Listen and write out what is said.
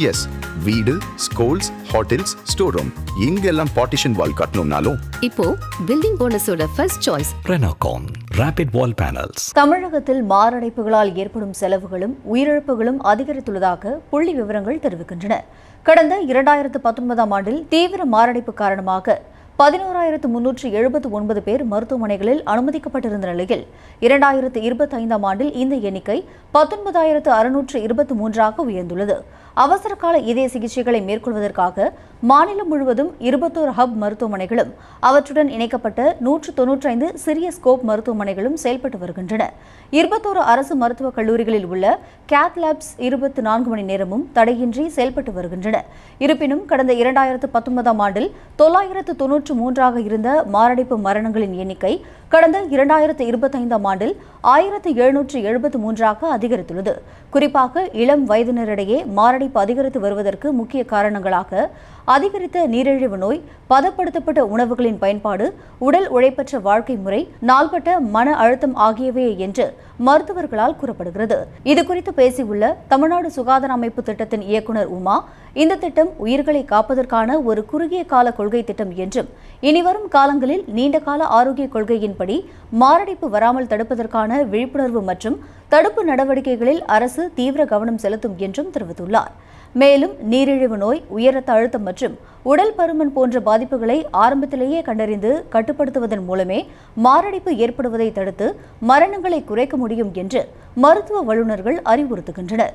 S, வீடு, schools, hotels, store room இங்கெல்லாம் partition wall கட்டணும்னாலும் இப்போ பில்டிங் போனஸோட first choice Renocon Rapid Wall Panels. தமிழகத்தில் மாரடைப்புகளால் ஏற்படும் செலவுகளும் உயிரிழப்புகளும் அதிகரித்துள்ளதாக புள்ளி விவரங்கள் தெரிவிக்கின்றன. கடந்த 2019ஆம் ஆண்டில் தீவிர மாரடைப்பு காரணமாக 11,379 பேர் மருத்துவமனைகளில் அனுமதிக்கப்பட்டிருந்த நிலையில் 2025ஆம் ஆண்டில் இந்த எண்ணிக்கை 19,623ஆக உயர்ந்துள்ளது. அவசர கால இதய சிகிச்சைகளை மேற்கொள்வதற்காக மாநிலம் முழுவதும் 21 ஹப் மருத்துவமனைகளும் அவற்றுடன் இணைக்கப்பட்ட 195 சிறிய ஸ்கோப் மருத்துவமனைகளும் செயல்பட்டு வருகின்றன. 21 அரசு மருத்துவக் கல்லூரிகளில் உள்ள கேத் லேப்ஸ் 24 மணி நேரமும் தடையின்றி செயல்பட்டு வருகின்றன. இருப்பினும் கடந்த 2019ஆம் ஆண்டில் 993ஆக இருந்த மாரடைப்பு மரணங்களின் எண்ணிக்கை கடந்த 2025ஆம் ஆண்டில் 1,773ஆக அதிகரித்துள்ளது. குறிப்பாக இளம் வயதினரிடையே மாரடைப்பு அதிகரித்து வருவதற்கு முக்கிய காரணங்களாக அதிகரித்த நீரிழிவு நோய், பதப்படுத்தப்பட்ட உணவுகளின் பயன்பாடு, உடல் உழைப்பற்ற வாழ்க்கை முறை, நாள்பட்ட மன அழுத்தம் ஆகியவை என்று மருத்துவர்களால் கூறப்படுகிறது. இதுகுறித்து பேசியுள்ள தமிழ்நாடு சுகாதார அமைப்பு திட்டத்தின் இயக்குநர் உமா, இந்த திட்டம் உயிர்களை காப்பதற்கான ஒரு குறுகிய கால கொள்கை திட்டம் என்றும் இனிவரும் காலங்களில் நீண்டகால ஆரோக்கிய கொள்கையின்படி மாரடைப்பு வராமல் தடுப்பதற்கான விழிப்புணர்வு மற்றும் தடுப்பு நடவடிக்கைகளில் அரசு தீவிர கவனம் செலுத்தும் என்றும் தெரிவித்துள்ளார். மேலும் நீரிழிவு நோய், உயர் ரத்த அழுத்தம் மற்றும் உடல் பருமன் போன்ற பாதிப்புகளை ஆரம்பத்திலேயே கண்டறிந்து கட்டுப்படுத்துவதன் மூலமே மாரடைப்பு ஏற்படுவதை தடுத்து மரணங்களை குறைக்க முடியும் என்று மருத்துவ வல்லுநர்கள் அறிவுறுத்துகின்றனர்.